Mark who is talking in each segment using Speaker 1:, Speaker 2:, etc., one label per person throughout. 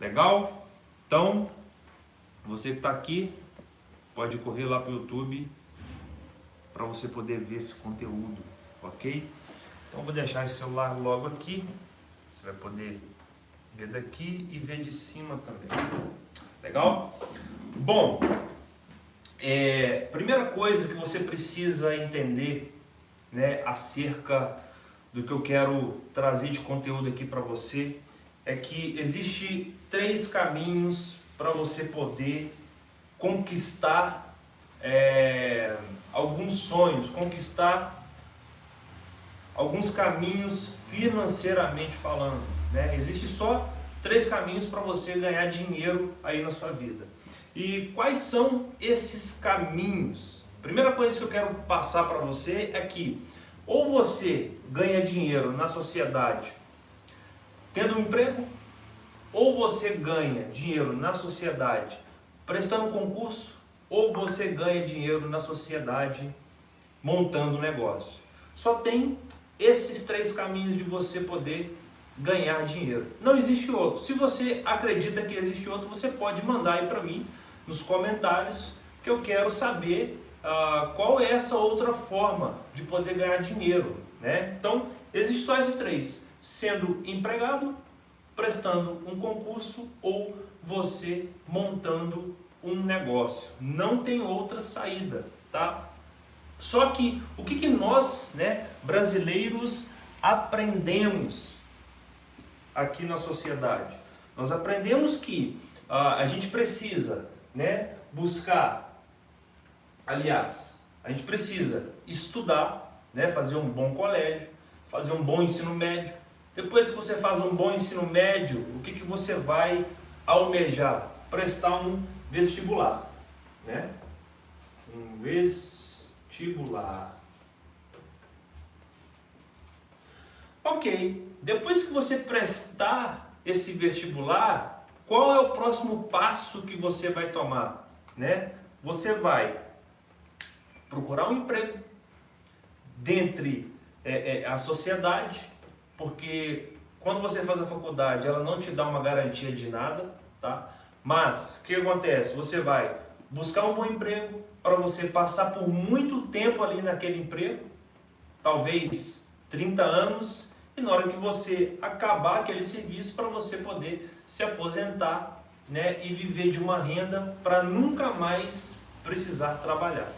Speaker 1: Legal? Então, você que está aqui, pode correr lá para o YouTube para você poder ver esse conteúdo, ok? Então, eu vou deixar esse celular logo aqui. Você vai poder ver daqui e ver de cima também. Legal? Bom, primeira coisa que você precisa entender, né, acerca do que eu quero trazer de conteúdo aqui para você é que existe 3 caminhos para você poder conquistar alguns sonhos, conquistar alguns caminhos financeiramente falando, né? Existe só 3 caminhos para você ganhar dinheiro aí na sua vida. E quais são esses caminhos? Primeira coisa que eu quero passar para você é que ou você ganha dinheiro na sociedade tendo um emprego, ou você ganha dinheiro na sociedade prestando concurso, ou você ganha dinheiro na sociedade montando um negócio. Só tem esses 3 caminhos de você poder ganhar dinheiro. Não existe outro. Se você acredita que existe outro, você pode mandar aí para mim nos comentários que eu quero saber qual é essa outra forma de poder ganhar dinheiro, né? Então, existe só esses 3. Sendo empregado, prestando um concurso ou você montando um negócio. Não tem outra saída, tá? Só que o que nós, né, brasileiros, aprendemos aqui na sociedade? Nós aprendemos que a gente precisa, né, a gente precisa estudar, né, fazer um bom colégio, fazer um bom ensino médio. Depois que você faz um bom ensino médio, o que você vai almejar? Prestar um vestibular, né? Um vestibular. Ok, depois que você prestar esse vestibular, qual é o próximo passo que você vai tomar, né? Você vai procurar um emprego dentre a sociedade, porque quando você faz a faculdade, ela não te dá uma garantia de nada, tá? Mas, o que acontece? Você vai buscar um bom emprego para você passar por muito tempo ali naquele emprego, talvez 30 anos, e na hora que você acabar aquele serviço, para você poder se aposentar, né, e viver de uma renda para nunca mais precisar trabalhar.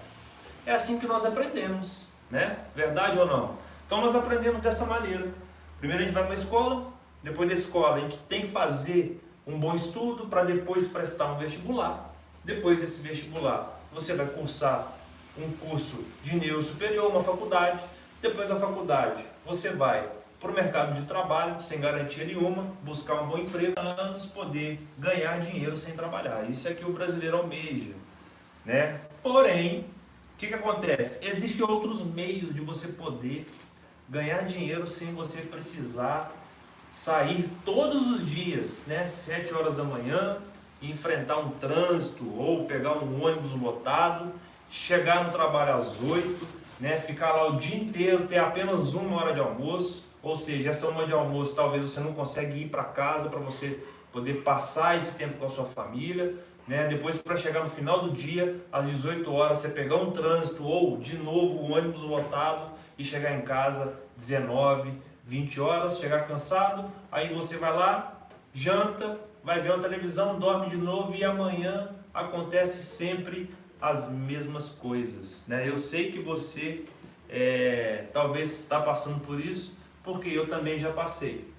Speaker 1: É assim que nós aprendemos, né? Verdade ou não? Então nós aprendemos dessa maneira. Primeiro a gente vai para a escola, depois da escola a gente tem que fazer um bom estudo para depois prestar um vestibular. Depois desse vestibular você vai cursar um curso de nível superior, uma faculdade. Depois da faculdade você vai para o mercado de trabalho sem garantia nenhuma, buscar um bom emprego, anos poder ganhar dinheiro sem trabalhar. Isso é que o brasileiro almeja, né? Porém, o que acontece? Existem outros meios de você poder ganhar dinheiro sem você precisar sair todos os dias, né, 7 horas da manhã, enfrentar um trânsito ou pegar um ônibus lotado, chegar no trabalho às 8, né, ficar lá o dia inteiro, ter apenas 1 hora de almoço, ou seja, essa 1 hora de almoço talvez você não consegue ir para casa para você poder passar esse tempo com a sua família, né? Depois, para chegar no final do dia, às 18 horas, você pegar um trânsito ou de novo o ônibus lotado e chegar em casa 19, 20 horas, chegar cansado, aí você vai lá, janta, vai ver uma televisão, dorme de novo e amanhã acontece sempre as mesmas coisas, né? Eu sei que você talvez está passando por isso, porque eu também já passei.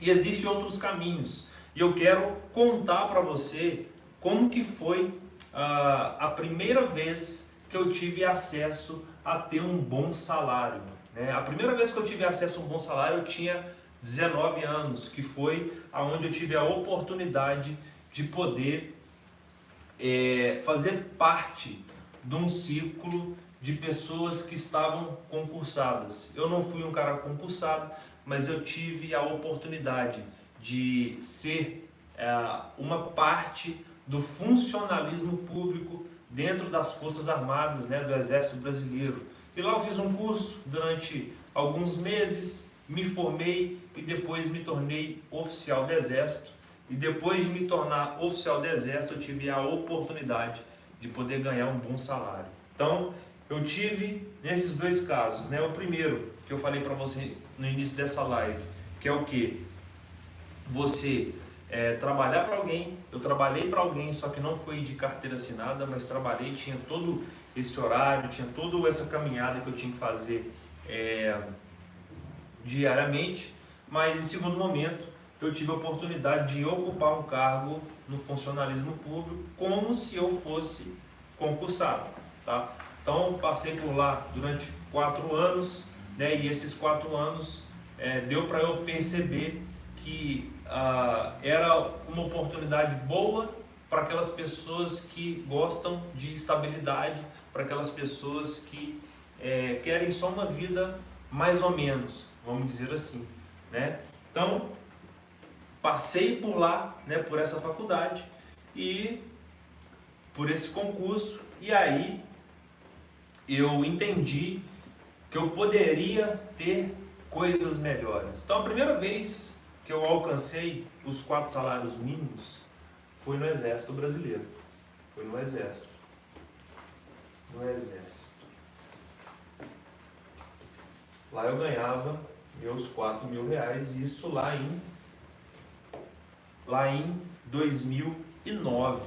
Speaker 1: E existem outros caminhos. E eu quero contar para você como que foi a primeira vez que eu tive acesso a ter um bom salário, né? A primeira vez que eu tive acesso a um bom salário eu tinha 19 anos, que foi aonde eu tive a oportunidade de poder fazer parte de um círculo de pessoas que estavam concursadas. Eu não fui um cara concursado, mas eu tive a oportunidade de ser uma parte do funcionalismo público dentro das Forças Armadas, né, do Exército Brasileiro. E lá eu fiz um curso durante alguns meses, me formei e depois me tornei oficial do Exército. e depois de me tornar oficial do Exército, eu tive a oportunidade de poder ganhar um bom salário. Então, eu tive nesses dois casos, né? O primeiro, que eu falei para você no início dessa live, que é o que? Você trabalhar para alguém. Eu trabalhei para alguém, só que não foi de carteira assinada, mas trabalhei, tinha todo esse horário, tinha toda essa caminhada que eu tinha que fazer diariamente, mas em segundo momento eu tive a oportunidade de ocupar um cargo no funcionalismo público como se eu fosse concursado, tá? Então passei por lá durante 4 anos, né, e esses 4 anos deu para eu perceber que era uma oportunidade boa para aquelas pessoas que gostam de estabilidade, para aquelas pessoas que querem só uma vida mais ou menos, vamos dizer assim, né? Então, passei por lá, né, por essa faculdade e por esse concurso, e aí eu entendi que eu poderia ter coisas melhores. Então, a primeira vez que eu alcancei os 4 salários mínimos foi no Exército Brasileiro. Foi no Exército. No Exército. Lá eu ganhava meus 4 mil reais, isso lá em 2009,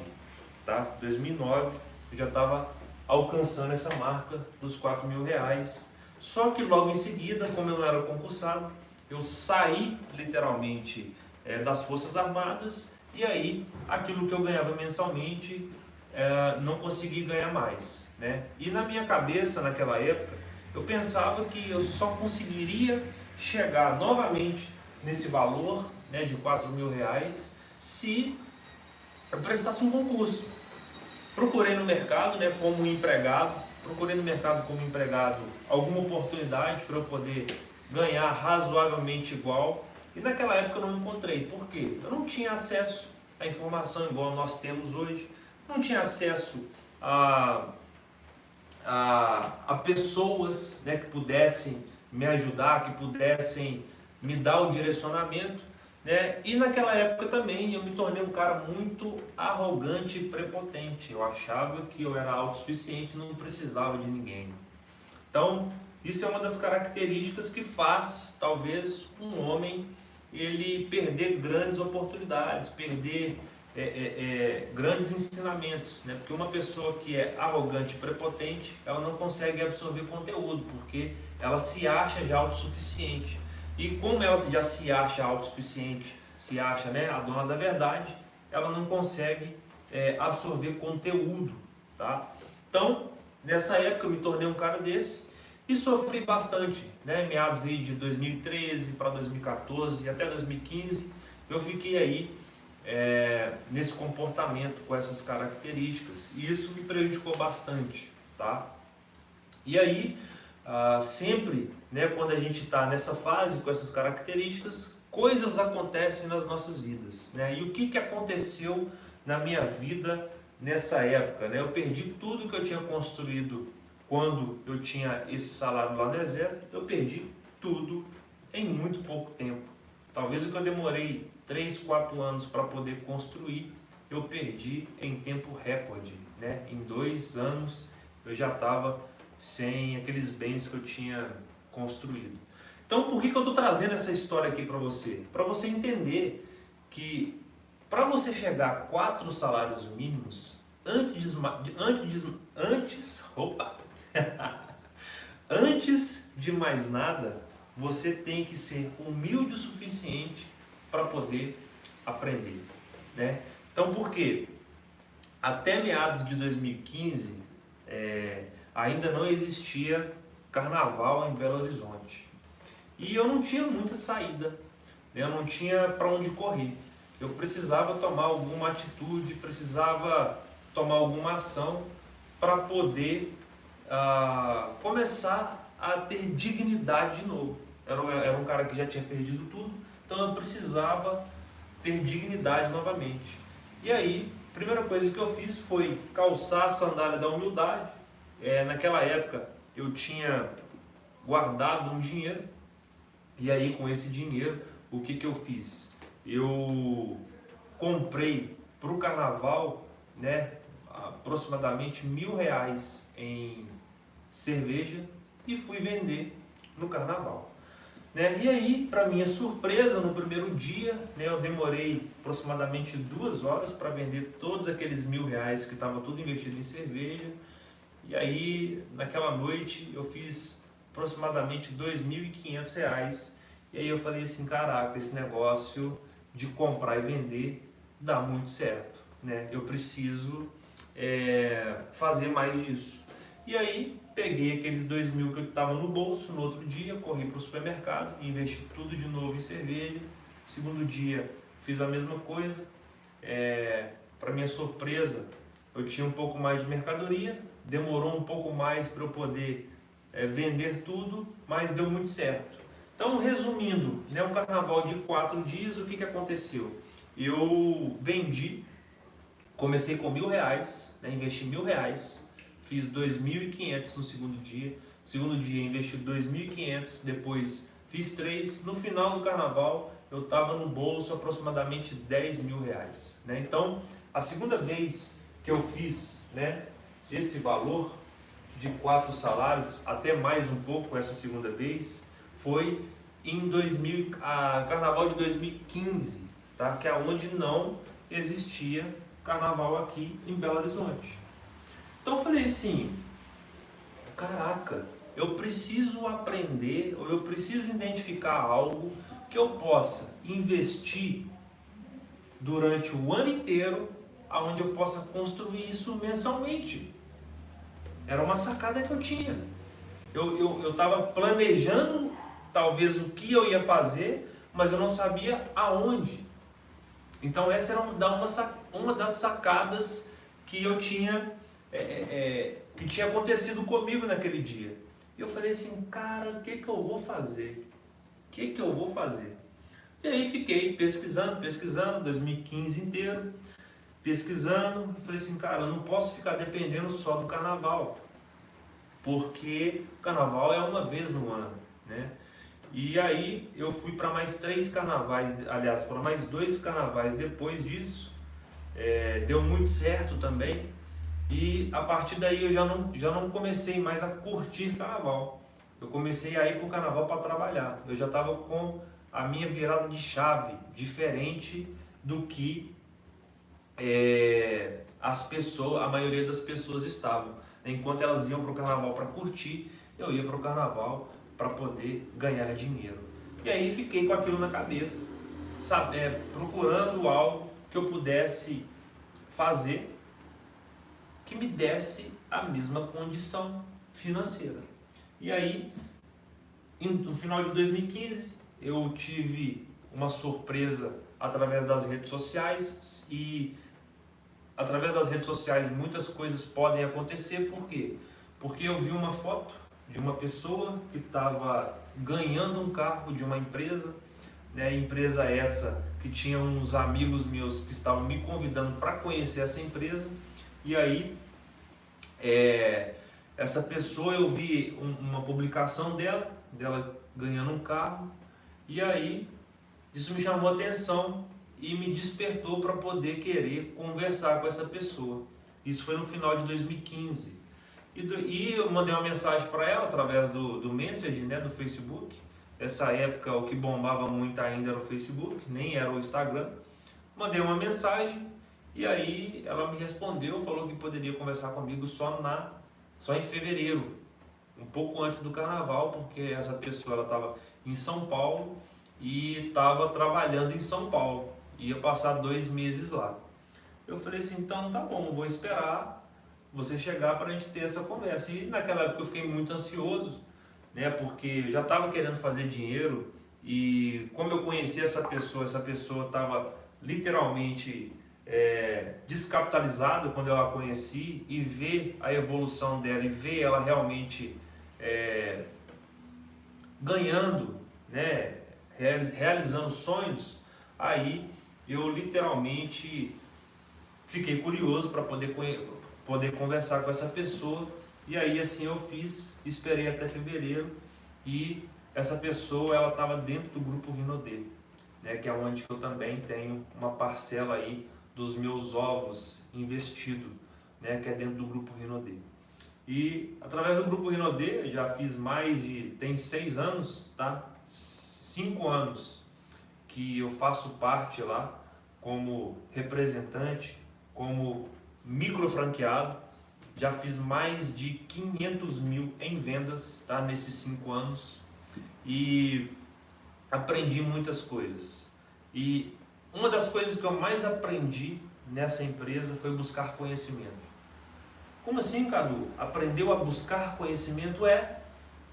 Speaker 1: tá? 2009 eu já estava alcançando essa marca dos 4 mil reais. Só que logo em seguida, como eu não era concursado, eu saí literalmente das Forças Armadas, e aí aquilo que eu ganhava mensalmente não consegui ganhar mais, né? E na minha cabeça, naquela época, eu pensava que eu só conseguiria chegar novamente nesse valor, né, de 4 mil reais se eu prestasse um concurso. Procurei no mercado, né, como empregado, alguma oportunidade para eu poder ganhar razoavelmente igual, e naquela época eu não encontrei. Por quê? Eu não tinha acesso à informação igual nós temos hoje, não tinha acesso a pessoas, né, que pudessem me ajudar, que pudessem me dar o direcionamento, né? E naquela época também eu me tornei um cara muito arrogante e prepotente. Eu achava que eu era autossuficiente, não precisava de ninguém. Então, isso é uma das características que faz, talvez, um homem ele perder grandes oportunidades, perder grandes ensinamentos, né? Porque uma pessoa que é arrogante e prepotente, ela não consegue absorver conteúdo, porque ela se acha já autossuficiente. E como ela já se acha autossuficiente, se acha, né, a dona da verdade, ela não consegue absorver conteúdo, tá? Então, nessa época eu me tornei um cara desse e sofri bastante, né? Meados aí de 2013 para 2014 até 2015, eu fiquei aí nesse comportamento com essas características, e isso me prejudicou bastante, tá? E aí, sempre, né, quando a gente está nessa fase com essas características, coisas acontecem nas nossas vidas, né? E o que aconteceu na minha vida nessa época, né? Eu perdi tudo que eu tinha construído quando eu tinha esse salário lá no Exército, eu perdi tudo em muito pouco tempo. Talvez o que eu demorei 3, 4 anos para poder construir, eu perdi em tempo recorde, né? Em 2 anos eu já estava sem aqueles bens que eu tinha construído. Então, por que eu estou trazendo essa história aqui para você? Para você entender que para você chegar a 4 salários mínimos, antes de mais nada, você tem que ser humilde o suficiente para poder aprender, né? Então, por quê? Até meados de 2015, ainda não existia carnaval em Belo Horizonte. E eu não tinha muita saída, né? Eu não tinha para onde correr. Eu precisava tomar alguma atitude, precisava tomar alguma ação para poder começar a ter dignidade de novo. Era um cara que já tinha perdido tudo, então eu precisava ter dignidade novamente. E aí, a primeira coisa que eu fiz foi calçar a sandália da humildade. Naquela época eu tinha guardado um dinheiro, e aí com esse dinheiro, o que eu fiz? Eu comprei para o carnaval, né, aproximadamente R$ 1.000 em cerveja e fui vender no carnaval. Né? E aí, para minha surpresa, no primeiro dia, né, eu demorei aproximadamente 2 horas para vender todos aqueles R$ 1.000 que estava tudo investido em cerveja. E aí, naquela noite, eu fiz aproximadamente R$ 2.500. E aí eu falei assim, caraca, esse negócio de comprar e vender dá muito certo, né? Eu preciso fazer mais disso. E aí peguei aqueles 2.000 que eu estava no bolso, no outro dia corri para o supermercado, investi tudo de novo em cerveja. Segundo dia fiz a mesma coisa. Para minha surpresa, eu tinha um pouco mais de mercadoria, demorou um pouco mais para eu poder vender tudo, mas deu muito certo. Então, resumindo, né, um carnaval de 4 dias, o que aconteceu? Eu vendi, comecei com R$ 1.000, né, investi R$ 1.000, fiz 2.500 no segundo dia. No segundo dia investi 2.500, depois fiz 3. No final do carnaval eu estava no bolso aproximadamente R$ 10.000. Né? Então, a segunda vez que eu fiz, né, esse valor de 4 salários, até mais um pouco essa segunda vez, foi em carnaval de 2015, tá? Que é onde não existia carnaval aqui em Belo Horizonte. Então eu falei assim, caraca, eu preciso aprender, ou eu preciso identificar algo que eu possa investir durante o ano inteiro, aonde eu possa construir isso mensalmente. Era uma sacada que eu tinha. Eu estava planejando talvez o que eu ia fazer, mas eu não sabia aonde. Então essa era uma das sacadas que eu tinha, que tinha acontecido comigo naquele dia. E eu falei assim, cara, o que eu vou fazer? O que eu vou fazer? E aí fiquei pesquisando, 2015 inteiro, pesquisando. Eu falei assim, cara, eu não posso ficar dependendo só do carnaval, porque o carnaval é uma vez no ano, né? E aí eu fui para mais 3 carnavais, aliás, para mais 2 carnavais depois disso. Deu muito certo também. E a partir daí eu já não comecei mais a curtir carnaval. Eu comecei a ir para o carnaval para trabalhar. Eu já estava com a minha virada de chave diferente do que a maioria das pessoas estavam. Enquanto elas iam para o carnaval para curtir, eu ia para o carnaval para poder ganhar dinheiro. E aí fiquei com aquilo na cabeça, procurando algo que eu pudesse fazer que me desse a mesma condição financeira. E aí, no final de 2015, eu tive uma surpresa através das redes sociais, e através das redes sociais muitas coisas podem acontecer. Por quê? Porque eu vi uma foto de uma pessoa que estava ganhando um carro de uma empresa, né? Empresa essa que tinha uns amigos meus que estavam me convidando para conhecer essa empresa. E aí essa pessoa, eu vi uma publicação dela ganhando um carro, e aí isso me chamou a atenção e me despertou para poder querer conversar com essa pessoa. Isso foi no final de 2015. E eu mandei uma mensagem para ela através do Messenger, né, do Facebook. Nessa época o que bombava muito ainda era o Facebook, nem era o Instagram. Mandei uma mensagem e aí ela me respondeu, falou que poderia conversar comigo só em fevereiro, um pouco antes do carnaval, porque essa pessoa estava em São Paulo e estava trabalhando em São Paulo, ia passar 2 meses lá. Eu falei assim, então tá bom, vou esperar você chegar para a gente ter essa conversa. E naquela época eu fiquei muito ansioso, né, porque eu já estava querendo fazer dinheiro, e como eu conheci essa pessoa estava literalmente descapitalizada quando eu a conheci, e ver a evolução dela e ver ela realmente ganhando, né, realizando sonhos, aí eu literalmente fiquei curioso para poder conversar com essa pessoa. E aí assim eu fiz, esperei até fevereiro, e essa pessoa estava dentro do grupo Rinodê, né, que é onde eu também tenho uma parcela aí dos meus ovos investido, né, que é dentro do Grupo Rinodê. E através do Grupo Rinodê, já fiz tem 6 anos, tá? 5 anos que eu faço parte lá como representante, como micro franqueado. Já fiz mais de 500 mil em vendas, tá? Nesses 5 anos, e aprendi muitas coisas. E uma das coisas que eu mais aprendi nessa empresa foi buscar conhecimento. Como assim, Cadu? Aprendeu a buscar conhecimento?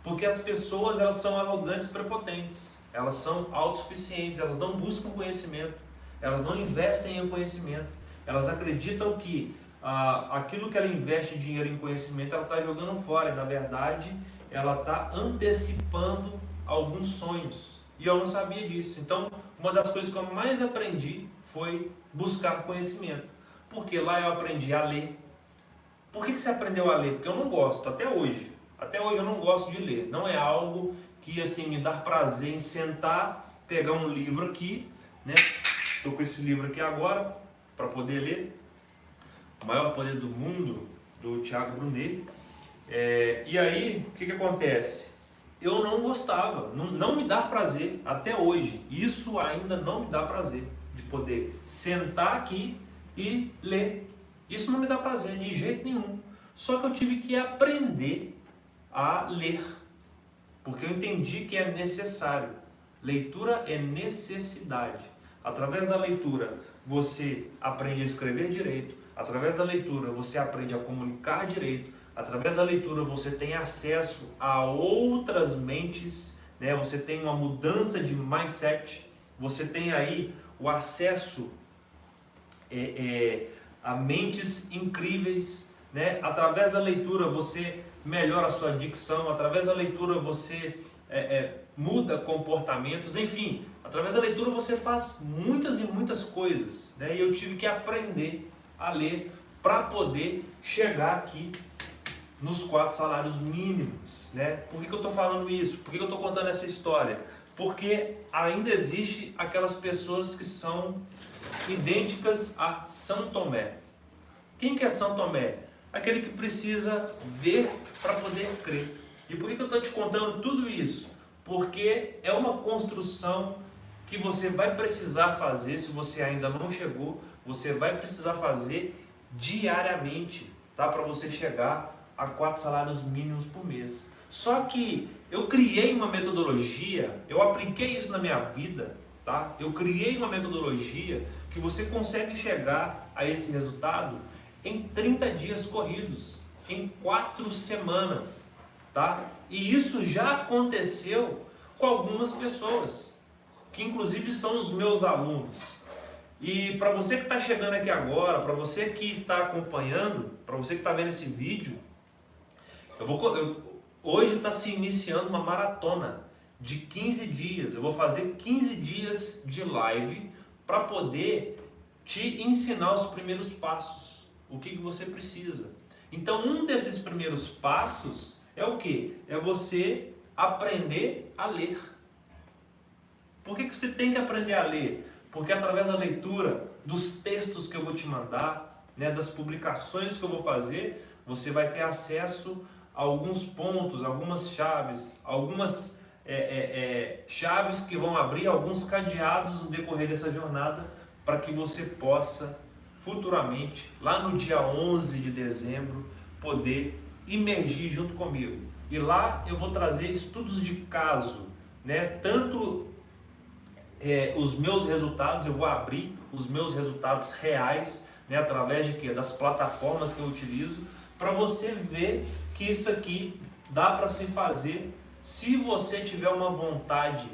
Speaker 1: Porque as pessoas, elas são arrogantes, prepotentes, elas são autossuficientes, elas não buscam conhecimento, elas não investem em conhecimento, elas acreditam que aquilo que ela investe dinheiro em conhecimento, ela está jogando fora, e na verdade ela está antecipando alguns sonhos, e eu não sabia disso. Então, uma das coisas que eu mais aprendi foi buscar conhecimento, porque lá eu aprendi a ler. Por que você aprendeu a ler? Porque eu não gosto, até hoje eu não gosto de ler, não é algo que assim me dá prazer em sentar, pegar um livro aqui, né? Estou com esse livro aqui agora para poder ler, O Maior Poder do Mundo, do Thiago Brunet. E aí, o que acontece? Eu não gostava, não me dá prazer até hoje, isso ainda não me dá prazer, de poder sentar aqui e ler. Isso não me dá prazer de jeito nenhum. Só que eu tive que aprender a ler, porque eu entendi que é necessário. Leitura é necessidade. Através da leitura você aprende a escrever direito, através da leitura você aprende a comunicar direito, através da leitura você tem acesso a outras mentes, né? Você tem uma mudança de mindset, você tem aí o acesso a mentes incríveis, né? Através da leitura você melhora a sua dicção, através da leitura você muda comportamentos, enfim, através da leitura você faz muitas e muitas coisas, né? E eu tive que aprender a ler para poder chegar aqui nos 4 salários mínimos, né? Por que eu estou falando isso? Por que eu estou contando essa história? Porque ainda existe aquelas pessoas que são idênticas a São Tomé. Quem que é São Tomé? Aquele que precisa ver para poder crer. E por que eu estou te contando tudo isso? Porque é uma construção que você vai precisar fazer, se você ainda não chegou, você vai precisar fazer diariamente, tá? Para você chegar a 4 salários mínimos por mês. Só que eu criei uma metodologia, eu apliquei isso na minha vida, tá? Eu criei uma metodologia que você consegue chegar a esse resultado em 30 dias corridos, em 4 semanas, tá? E isso já aconteceu com algumas pessoas, que inclusive são os meus alunos. E para você que está chegando aqui agora, para você que está acompanhando, para você que está vendo esse vídeo, hoje está se iniciando uma maratona de 15 dias. Eu vou fazer 15 dias de live para poder te ensinar os primeiros passos. O que você precisa. Então, um desses primeiros passos é o quê? É você aprender a ler. Por que você tem que aprender a ler? Porque através da leitura, dos textos que eu vou te mandar, né, das publicações que eu vou fazer, você vai ter acesso a alguns pontos, algumas chaves, algumas chaves que vão abrir alguns cadeados no decorrer dessa jornada, para que você possa futuramente, lá no dia 11 de dezembro, poder imergir junto comigo. E lá eu vou trazer estudos de caso, né? Tanto os meus resultados, eu vou abrir os meus resultados reais, né? Através de quê? Das plataformas que eu utilizo, para você ver que isso aqui dá para se fazer se você tiver uma vontade,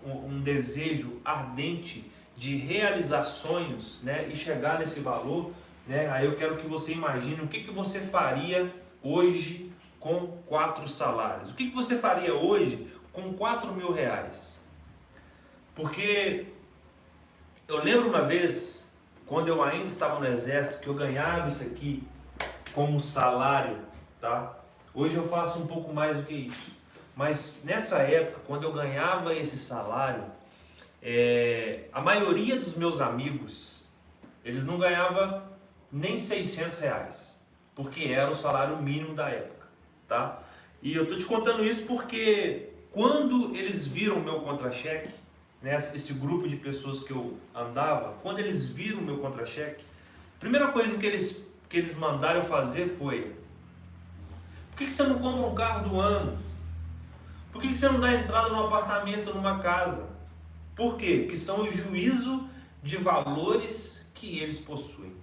Speaker 1: um desejo ardente de realizar sonhos, né, e chegar nesse valor, né? Aí eu quero que você imagine o que você faria hoje com 4 salários. O que você faria hoje com 4 mil reais? Porque eu lembro uma vez, quando eu ainda estava no exército, que eu ganhava isso aqui como salário, tá? Hoje eu faço um pouco mais do que isso. Mas nessa época, quando eu ganhava esse salário, a maioria dos meus amigos, eles não ganhavam nem R$ 600, porque era o salário mínimo da época, tá? E eu tô te contando isso porque quando eles viram o meu contra-cheque, né, esse grupo de pessoas que eu andava, quando eles viram o meu contra-cheque, a primeira coisa que eles mandaram eu fazer foi: por que você não compra um carro do ano? Por que você não dá entrada num apartamento, numa casa? Por quê? Que são o juízo de valores que eles possuem.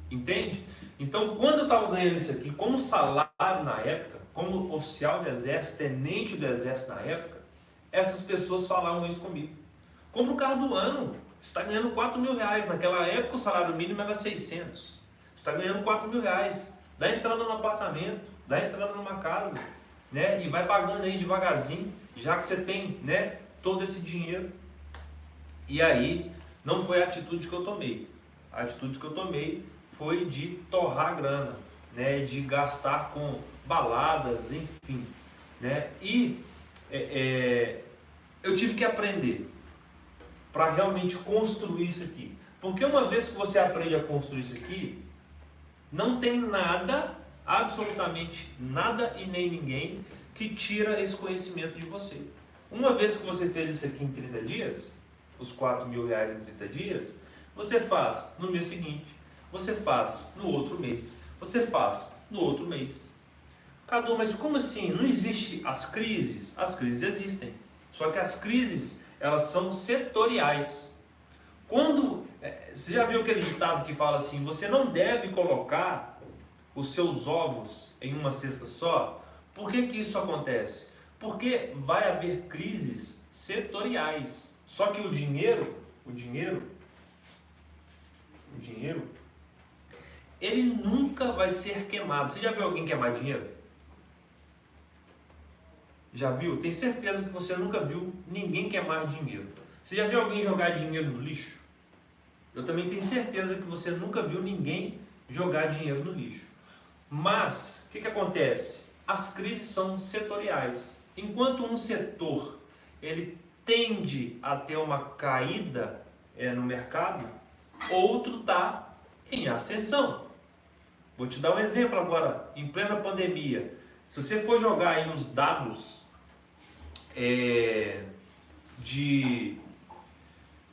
Speaker 1: Entende? Então, quando eu estava ganhando isso aqui como salário na época, como oficial do exército, tenente do exército na época, essas pessoas falavam isso comigo. Compra o carro do ano, você está ganhando R$ 4.000. Naquela época o salário mínimo era 600. Você está ganhando R$ 4.000. Dá entrada no apartamento, dá entrada numa casa, né? E vai pagando aí devagarzinho, já que você tem, né, todo esse dinheiro. E aí, não foi a atitude que eu tomei. A atitude que eu tomei foi de torrar a grana, né, de gastar com baladas, enfim, né? E eu tive que aprender para realmente construir isso aqui. Porque uma vez que você aprende a construir isso aqui, não tem nada, absolutamente nada e nem ninguém que tira esse conhecimento de você. Uma vez que você fez isso aqui em 30 dias, os R$ 4.000 em 30 dias, você faz no mês seguinte, você faz no outro mês, você faz no outro mês. Cadu, mas como assim? Não existe as crises? As crises existem. Só que as crises, elas são setoriais. Você já viu aquele ditado que fala assim: você não deve colocar os seus ovos em uma cesta só? Por que que isso acontece? Porque vai haver crises setoriais. Só que o dinheiro, ele nunca vai ser queimado. Você já viu alguém queimar dinheiro? Já viu? Tenho certeza que você nunca viu ninguém queimar dinheiro. Você já viu alguém jogar dinheiro no lixo? Eu também tenho certeza que você nunca viu ninguém jogar dinheiro no lixo. Mas, o que acontece? As crises são setoriais. Enquanto um setor ele tende a ter uma caída no mercado, outro está em ascensão. Vou te dar um exemplo agora, em plena pandemia. Se você for jogar aí os dados de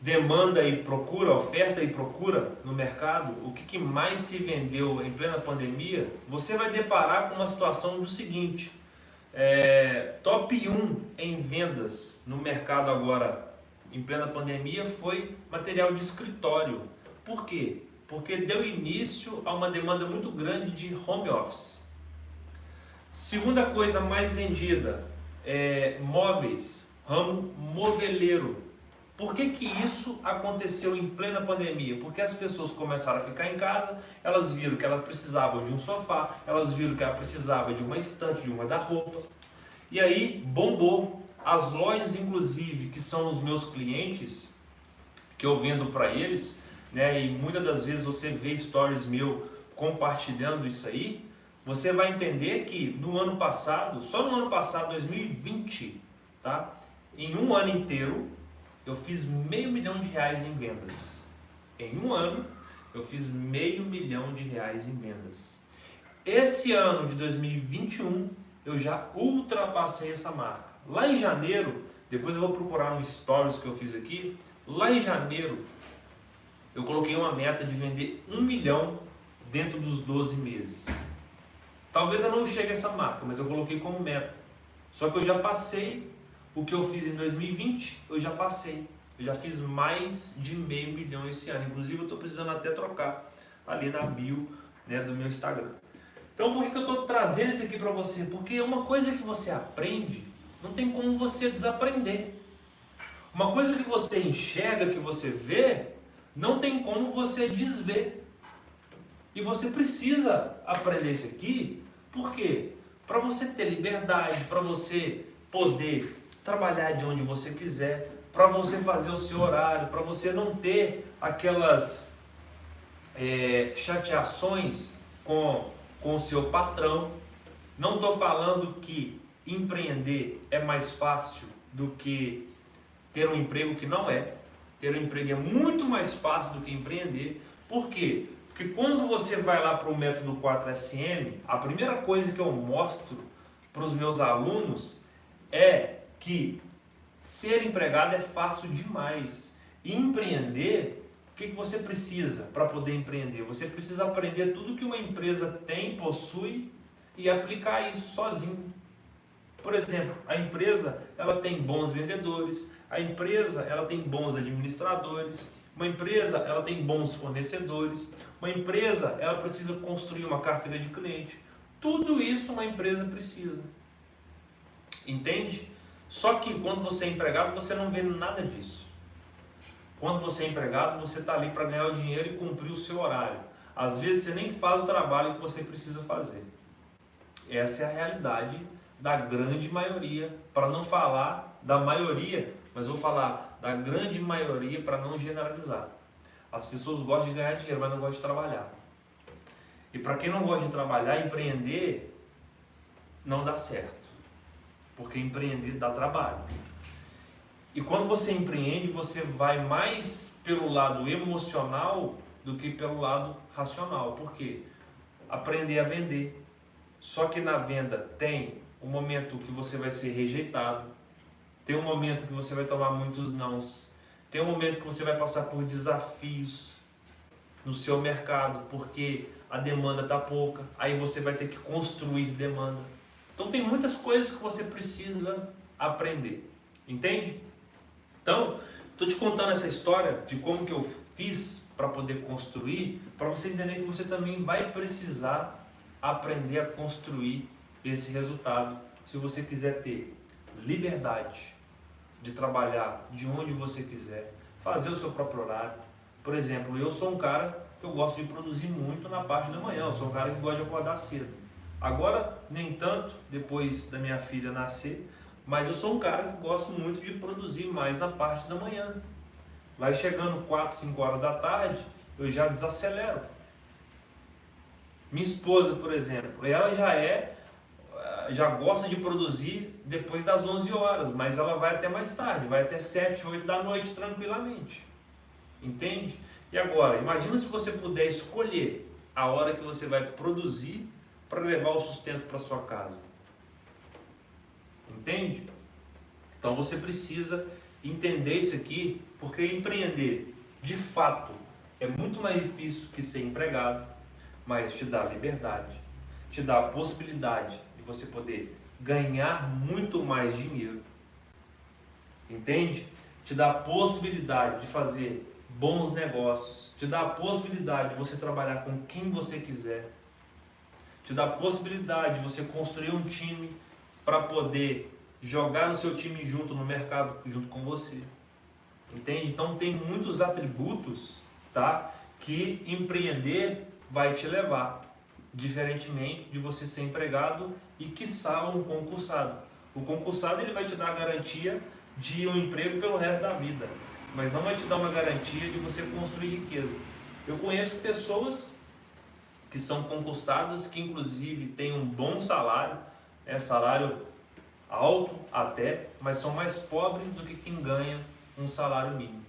Speaker 1: demanda e procura, oferta e procura no mercado, o que mais se vendeu em plena pandemia, você vai deparar com uma situação do seguinte: top 1 em vendas no mercado agora, em plena pandemia, foi material de escritório. Por quê? Porque deu início a uma demanda muito grande de home office. Segunda coisa mais vendida, móveis, ramo moveleiro. Por que que isso aconteceu em plena pandemia? Porque as pessoas começaram a ficar em casa, elas viram que elas precisavam de um sofá, elas viram que ela precisava de uma estante, de um guarda-roupa. E aí bombou. As lojas, inclusive, que são os meus clientes, que eu vendo para eles, né, e muitas das vezes você vê stories meu compartilhando isso aí, você vai entender que no ano passado, só no ano passado, 2020, tá? Em um ano inteiro, eu fiz R$500 mil em vendas. Em um ano, eu fiz R$500 mil em vendas. Esse ano de 2021, eu já ultrapassei essa marca. Lá em janeiro, depois eu vou procurar um stories que eu fiz aqui, lá em janeiro, eu coloquei uma meta de vender 1 milhão dentro dos 12 meses. Talvez eu não chegue a essa marca, mas eu coloquei como meta. Só que eu já passei o que eu fiz em 2020, eu já passei. Eu já fiz mais de R$500 mil esse ano. Inclusive eu estou precisando até trocar ali na bio, né, do meu Instagram. Então por que eu estou trazendo isso aqui para você? Porque uma coisa que você aprende, não tem como você desaprender. Uma coisa que você enxerga, que você vê, não tem como você desver. E você precisa aprender isso aqui, por quê? Para você ter liberdade, para você poder trabalhar de onde você quiser, para você fazer o seu horário, para você não ter aquelas chateações com o seu patrão. Não estou falando que empreender é mais fácil do que ter um emprego, que não é. ter um emprego é muito mais fácil do que empreender. Por quê? Porque quando você vai lá para o método 4SM, a primeira coisa que eu mostro para os meus alunos é que ser empregado é fácil demais. E empreender, o que você precisa para poder empreender? Você precisa aprender tudo que uma empresa tem, possui e aplicar isso sozinho. Por exemplo, a empresa ela tem bons vendedores, a empresa ela tem bons administradores, uma empresa ela tem bons fornecedores, uma empresa ela precisa construir uma carteira de cliente. Tudo isso uma empresa precisa. Entende? Só que quando você é empregado, você não vê nada disso. Quando você é empregado, você está ali para ganhar o dinheiro e cumprir o seu horário. Às vezes você nem faz o trabalho que você precisa fazer. Essa é a realidade da grande maioria, para não falar da maioria, mas vou falar da grande maioria para não generalizar. As pessoas gostam de ganhar dinheiro, mas não gostam de trabalhar. E para quem não gosta de trabalhar, empreender não dá certo. Porque empreender dá trabalho. E quando você empreende, você vai mais pelo lado emocional do que pelo lado racional. Por quê? Aprender a vender. Só que na venda tem um momento que você vai ser rejeitado, tem um momento que você vai tomar muitos nãos, tem um momento que você vai passar por desafios no seu mercado, porque a demanda está pouca, aí você vai ter que construir demanda. Então tem muitas coisas que você precisa aprender, entende? Então, estou te contando essa história de como que eu fiz para poder construir, para você entender que você também vai precisar aprender a construir esse resultado, se você quiser ter liberdade de trabalhar de onde você quiser, fazer o seu próprio horário. Por exemplo, eu sou um cara que eu gosto de produzir muito na parte da manhã, eu sou um cara que gosta de acordar cedo. Agora, nem tanto, depois da minha filha nascer, mas eu sou um cara que gosto muito de produzir mais na parte da manhã. Vai chegando 4, 5 horas da tarde, eu já desacelero. Minha esposa, por exemplo, ela já gosta de produzir depois das 11 horas, mas ela vai até mais tarde, vai até 7, 8 da noite tranquilamente. Entende? E agora, imagina se você puder escolher a hora que você vai produzir para levar o sustento para sua casa. Entende? Então você precisa entender isso aqui, porque empreender, de fato, é muito mais difícil que ser empregado, mas te dá liberdade, te dá a possibilidade de você poder ganhar muito mais dinheiro. Entende? Te dá a possibilidade de fazer bons negócios, te dá a possibilidade de você trabalhar com quem você quiser, te dá a possibilidade de você construir um time para poder jogar o seu time junto no mercado, junto com você. Entende? Então tem muitos atributos, tá, que empreender vai te levar, diferentemente de você ser empregado e quiçá um concursado. O concursado ele vai te dar a garantia de um emprego pelo resto da vida, mas não vai te dar uma garantia de você construir riqueza. Eu conheço pessoas que são concursadas, que inclusive têm um bom salário, salário alto até, mas são mais pobres do que quem ganha um salário mínimo.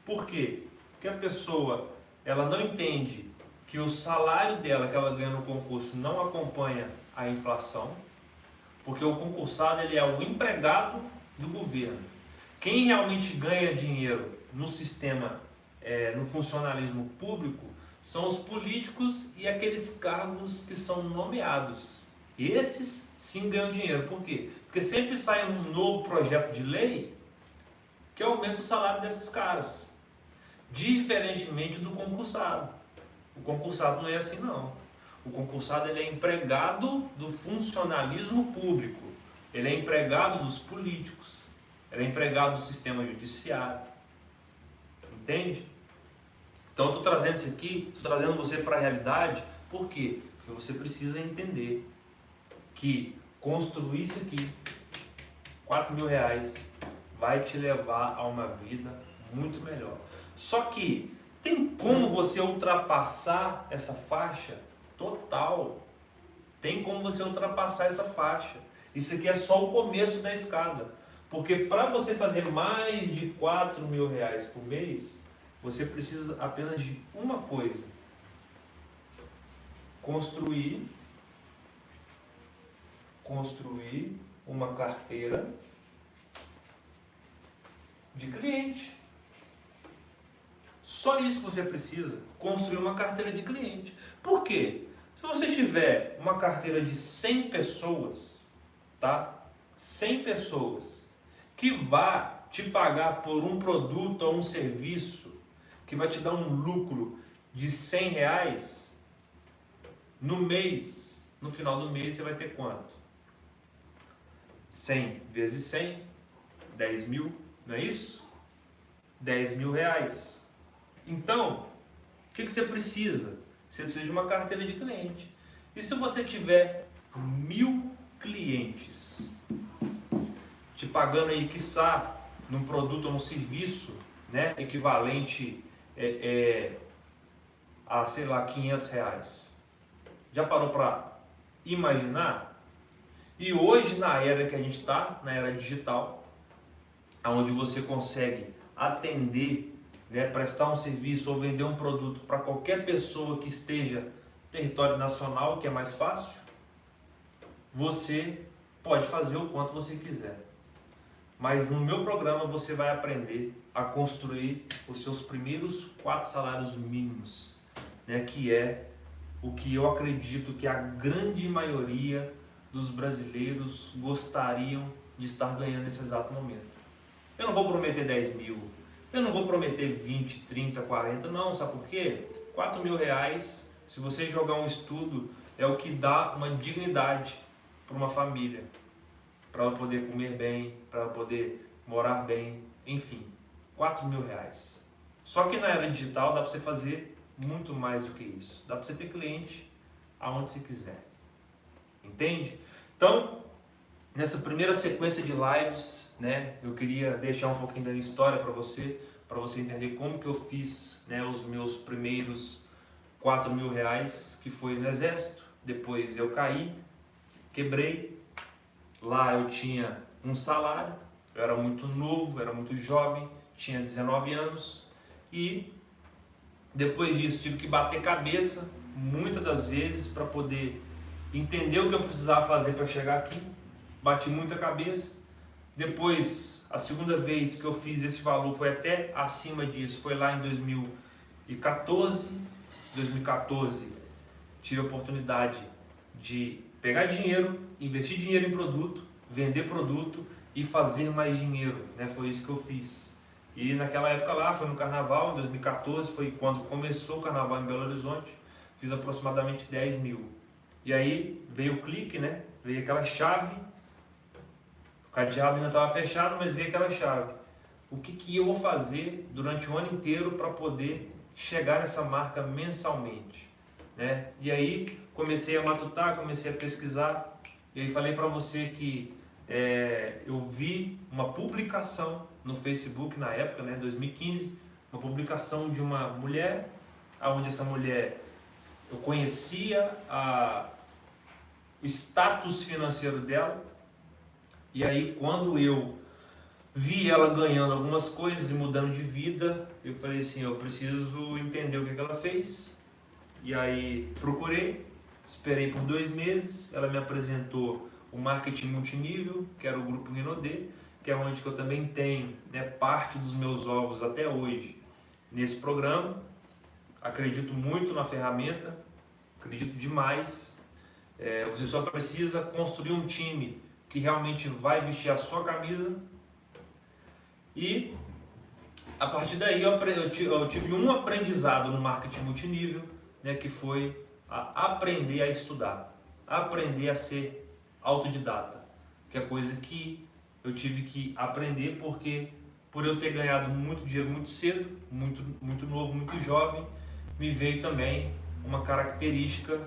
Speaker 1: Por quê? Porque a pessoa ela não entende que o salário dela que ela ganha no concurso não acompanha a inflação, porque o concursado ele é o empregado do governo. Quem realmente ganha dinheiro no sistema, no funcionalismo público, são os políticos e aqueles cargos que são nomeados. Esses sim ganham dinheiro. Por quê? Porque sempre sai um novo projeto de lei que aumenta o salário desses caras, diferentemente do concursado. O concursado não é assim não. O concursado ele é empregado do funcionalismo público, ele é empregado dos políticos, ele é empregado do sistema judiciário. Entende? Então eu estou trazendo isso aqui, estou trazendo você para a realidade. Por quê? Porque você precisa entender que construir isso aqui, R$4.000, vai te levar a uma vida muito melhor. Só que tem como você ultrapassar essa faixa? Total. Tem como você ultrapassar essa faixa. Isso aqui é só o começo da escada. Porque para você fazer mais de 4 mil reais por mês, você precisa apenas de uma coisa: construir uma carteira de cliente. Só isso que você precisa, construir uma carteira de cliente. Por quê? Se você tiver uma carteira de 100 pessoas, tá? 100 pessoas que vá te pagar por um produto ou um serviço que vai te dar um lucro de 100 reais, no mês, no final do mês você vai ter quanto? 100 vezes 100, 10 mil, não é isso? 10 mil reais. Então, o que você precisa? Você precisa de uma carteira de cliente. E se você tiver 1000 clientes te pagando aí, quiçá, num produto ou num serviço, né, equivalente a, sei lá, 500 reais. Já parou para imaginar? E hoje, na era que a gente está, na era digital, onde você consegue atender, né, prestar um serviço ou vender um produto para qualquer pessoa que esteja no território nacional, que é mais fácil, você pode fazer o quanto você quiser. Mas no meu programa você vai aprender a construir os seus primeiros 4 salários mínimos, né, que é o que eu acredito que a grande maioria dos brasileiros gostariam de estar ganhando nesse exato momento. Eu não vou prometer 10 mil, eu não vou prometer 20, 30, 40, não, sabe por quê? 4 mil reais, se você jogar um estudo, é o que dá uma dignidade para uma família, para ela poder comer bem, para ela poder morar bem, enfim, 4 mil reais. Só que na era digital dá para você fazer muito mais do que isso, dá para você ter cliente aonde você quiser, entende? Então, nessa primeira sequência de lives, né, eu queria deixar um pouquinho da minha história para você entender como que eu fiz, né, os meus primeiros 4 mil reais, que foi no exército. Depois eu caí, quebrei, lá eu tinha um salário, eu era muito novo, era muito jovem, tinha 19 anos e depois disso tive que bater cabeça muitas das vezes para poder entender o que eu precisava fazer para chegar aqui. Bati muita cabeça. Depois, a segunda vez que eu fiz esse valor foi até acima disso, foi lá em 2014. 2014 tive a oportunidade de pegar dinheiro, investir dinheiro em produto, vender produto e fazer mais dinheiro, né? Foi isso que eu fiz. E naquela época lá, foi no carnaval, em 2014, foi quando começou o carnaval em Belo Horizonte, fiz aproximadamente 10 mil. E aí veio o clique, né? Veio aquela chave, o cadeado ainda estava fechado, mas veio aquela chave. O que eu vou fazer durante o ano inteiro para poder chegar nessa marca mensalmente, né? E aí comecei a matutar, comecei a pesquisar, e aí falei para você que eu vi uma publicação no Facebook na época, né, 2015, uma publicação de uma mulher, onde essa mulher, eu conhecia o status financeiro dela, e aí quando eu vi ela ganhando algumas coisas e mudando de vida, eu falei assim, eu preciso entender o que ela fez. E aí procurei, esperei por 2 meses, ela me apresentou o marketing multinível, que era o grupo Rinodê, que é onde que eu também tenho, né, parte dos meus ovos até hoje nesse programa. Acredito muito na ferramenta, acredito demais. Você só precisa construir um time que realmente vai vestir a sua camisa. E a partir daí eu tive um aprendizado no marketing multinível, né, que foi aprender a estudar, aprender a ser autodidata, que é coisa que eu tive que aprender, porque por eu ter ganhado muito dinheiro muito cedo, muito novo, muito jovem, me veio também uma característica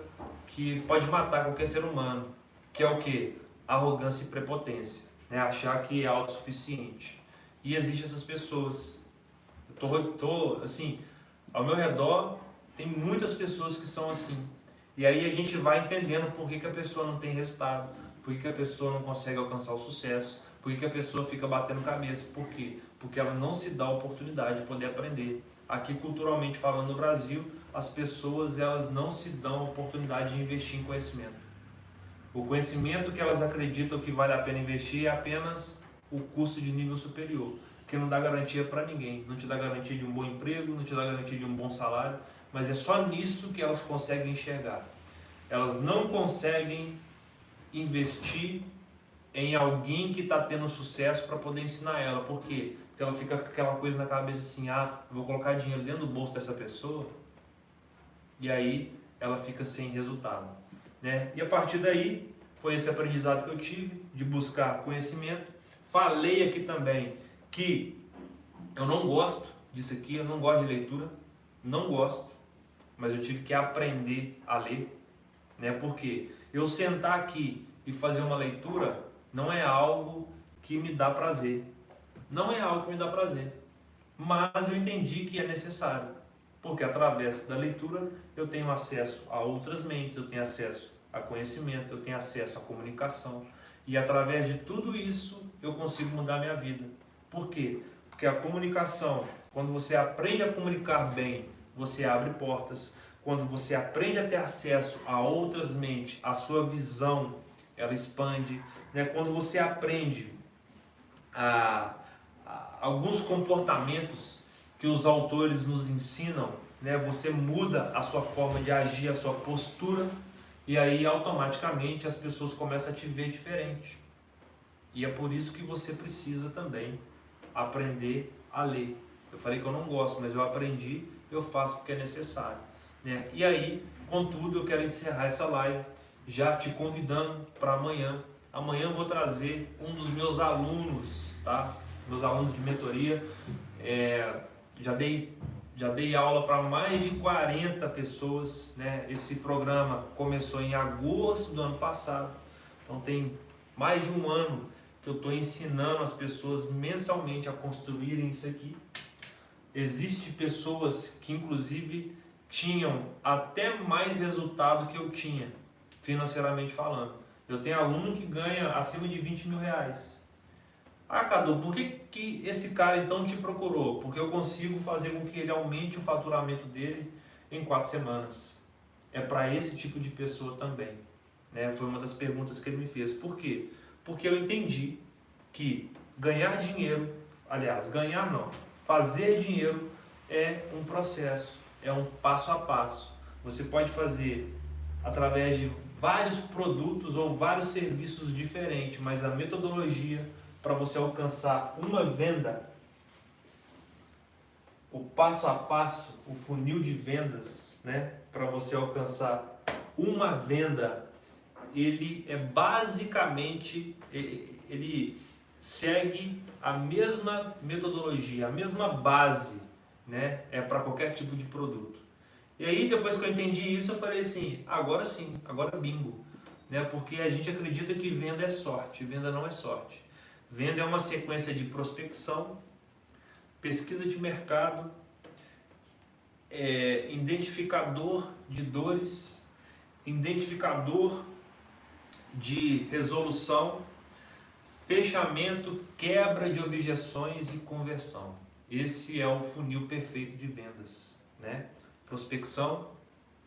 Speaker 1: que pode matar qualquer ser humano, que é o que? Arrogância e prepotência, né? Achar que é autossuficiente. E existem essas pessoas. Eu tô assim, ao meu redor tem muitas pessoas que são assim. E aí a gente vai entendendo por que a pessoa não tem resultado, por que a pessoa não consegue alcançar o sucesso, Por que a pessoa fica batendo cabeça? Por quê? Porque ela não se dá a oportunidade de poder aprender. Aqui, culturalmente falando, no Brasil, as pessoas elas não se dão a oportunidade de investir em conhecimento. O conhecimento que elas acreditam que vale a pena investir é apenas o curso de nível superior, que não dá garantia para ninguém. Não te dá garantia de um bom emprego, não te dá garantia de um bom salário, mas é só nisso que elas conseguem enxergar. Elas não conseguem investir em alguém que está tendo sucesso para poder ensinar ela. Por quê? Porque ela fica com aquela coisa na cabeça assim, eu vou colocar dinheiro dentro do bolso dessa pessoa, e aí ela fica sem resultado, né? E a partir daí, foi esse aprendizado que eu tive, de buscar conhecimento. Falei aqui também que eu não gosto disso aqui, eu não gosto de leitura, não gosto, mas eu tive que aprender a ler, né? Porque eu sentar aqui e fazer uma leitura não é algo que me dá prazer. Não é algo que me dá prazer. Mas eu entendi que é necessário. Porque através da leitura eu tenho acesso a outras mentes, eu tenho acesso a conhecimento, eu tenho acesso à comunicação. E através de tudo isso eu consigo mudar a minha vida. Por quê? Porque a comunicação, quando você aprende a comunicar bem, você abre portas. Quando você aprende a ter acesso a outras mentes, a sua visão, ela expande, né? Quando você aprende alguns comportamentos que os autores nos ensinam, né? Você muda a sua forma de agir, a sua postura, e aí automaticamente as pessoas começam a te ver diferente. E é por isso que você precisa também aprender a ler. Eu falei que eu não gosto, mas eu aprendi, eu faço porque é necessário, né? E aí, contudo, eu quero encerrar essa live já te convidando para amanhã. Amanhã eu vou trazer um dos meus alunos, tá? Meus alunos de mentoria. Já dei aula para mais de 40 pessoas, né? Esse programa começou em agosto do ano passado, então tem mais de um ano que eu estou ensinando as pessoas mensalmente a construírem isso aqui. Existem pessoas que inclusive tinham até mais resultado que eu tinha, financeiramente falando. Eu tenho aluno que ganha acima de 20 mil reais. Cadu, por que esse cara então te procurou? Porque eu consigo fazer com que ele aumente o faturamento dele em 4 semanas. É para esse tipo de pessoa também, né? Foi uma das perguntas que ele me fez. Por quê? Porque eu entendi que ganhar dinheiro, fazer dinheiro é um processo, é um passo a passo. Você pode fazer através de vários produtos ou vários serviços diferentes, mas a metodologia para você alcançar uma venda, o passo a passo, o funil de vendas, né, para você alcançar uma venda, ele é basicamente, ele segue a mesma metodologia, a mesma base, né, para qualquer tipo de produto. E aí, depois que eu entendi isso, eu falei assim, agora sim, agora bingo, né, porque a gente acredita que venda é sorte, venda não é sorte. Venda é uma sequência de prospecção, pesquisa de mercado, identificador de dores, identificador de resolução, fechamento, quebra de objeções e conversão. Esse é o funil perfeito de vendas, né? Prospecção,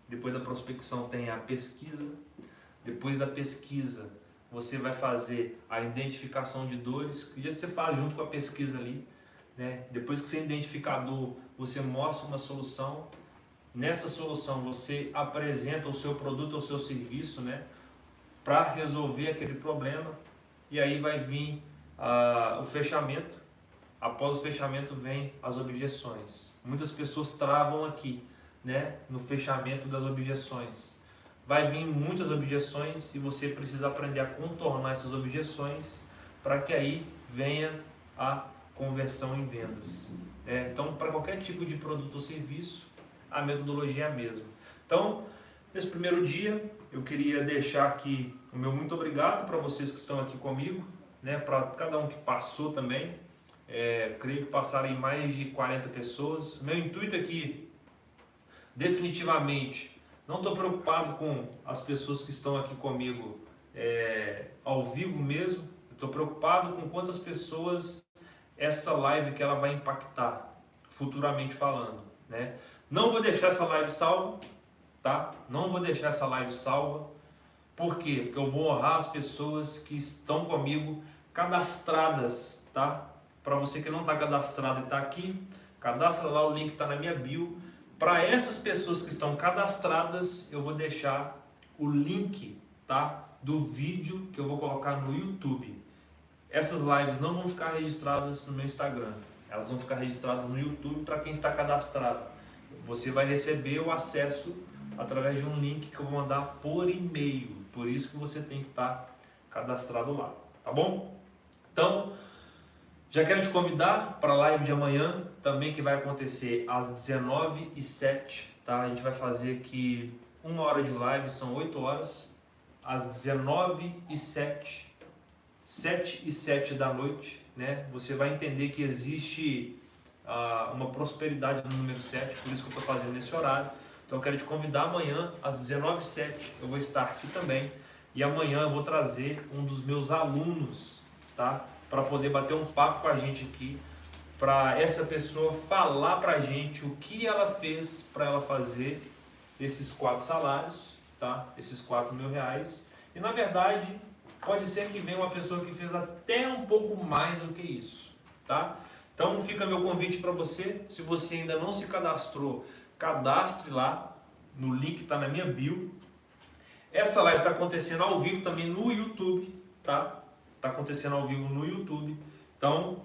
Speaker 1: depois da prospecção tem a pesquisa, depois da pesquisa você vai fazer a identificação de dores, que já você faz junto com a pesquisa ali, né? Depois que você identificar a dor, você mostra uma solução. Nessa solução você apresenta o seu produto ou o seu serviço, né, para resolver aquele problema. E aí vai vir o fechamento. Após o fechamento vem as objeções. Muitas pessoas travam aqui, né, no fechamento das objeções. Vai vir muitas objeções e você precisa aprender a contornar essas objeções para que aí venha a conversão em vendas. Então, para qualquer tipo de produto ou serviço, a metodologia é a mesma. Então, nesse primeiro dia, eu queria deixar aqui o meu muito obrigado para vocês que estão aqui comigo, né, para cada um que passou também. Creio que passaram em mais de 40 pessoas. Meu intuito aqui, definitivamente, não estou preocupado com as pessoas que estão aqui comigo ao vivo mesmo. estou preocupado com quantas pessoas essa live que ela vai impactar, futuramente falando, né? Não vou deixar essa live salva, tá? Não vou deixar essa live salva. Por quê? Porque eu vou honrar as pessoas que estão comigo cadastradas, tá? Para você que não está cadastrado e está aqui, cadastra lá, o link está na minha bio. Para essas pessoas que estão cadastradas, eu vou deixar o link, tá? Do vídeo que eu vou colocar no YouTube. Essas lives não vão ficar registradas no meu Instagram, elas vão ficar registradas no YouTube para quem está cadastrado. Você vai receber o acesso através de um link que eu vou mandar por e-mail. Por isso que você tem que estar cadastrado lá, tá bom? Então, já quero te convidar para a live de amanhã, também que vai acontecer às 19h07, tá? A gente vai fazer aqui 1 hora de live, são 8 horas, às 19h07, 7h07 da noite, né? Você vai entender que existe uma prosperidade no número 7, por isso que eu estou fazendo nesse horário. Então eu quero te convidar amanhã às 19h07, eu vou estar aqui também, e amanhã eu vou trazer um dos meus alunos, tá? Para poder bater um papo com a gente aqui, para essa pessoa falar para a gente o que ela fez para ela fazer esses 4 salários, tá? Esses R$4.000, e na verdade pode ser que venha uma pessoa que fez até um pouco mais do que isso, tá? Então fica meu convite para você, se você ainda não se cadastrou, cadastre lá no link que está na minha bio. Essa live está acontecendo ao vivo também no YouTube, tá? Está acontecendo ao vivo no YouTube. Então,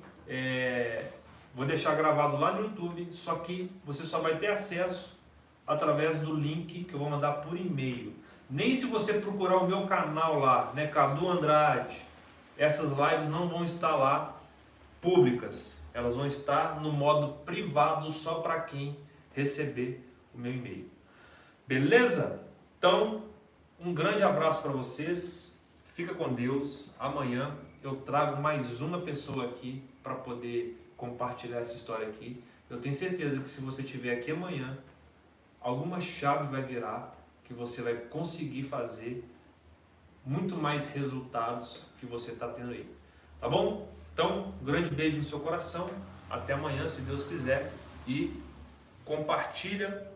Speaker 1: vou deixar gravado lá no YouTube, só que você só vai ter acesso através do link que eu vou mandar por e-mail. Nem se você procurar o meu canal lá, né, Cadu Andrade, essas lives não vão estar lá públicas. Elas vão estar no modo privado só para quem receber o meu e-mail. Beleza? Então, um grande abraço para vocês. Fica com Deus. Amanhã eu trago mais uma pessoa aqui para poder compartilhar essa história aqui. Eu tenho certeza que se você estiver aqui amanhã, alguma chave vai virar que você vai conseguir fazer muito mais resultados que você está tendo aí. Tá bom? Então, um grande beijo no seu coração. Até amanhã, se Deus quiser. E compartilha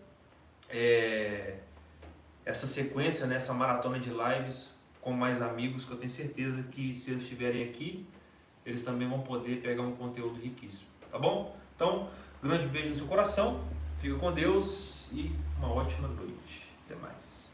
Speaker 1: essa sequência, né, essa maratona de lives com mais amigos, que eu tenho certeza que se eles estiverem aqui, eles também vão poder pegar um conteúdo riquíssimo. Tá bom? Então, grande beijo no seu coração. Fica com Deus e uma ótima noite. Até mais.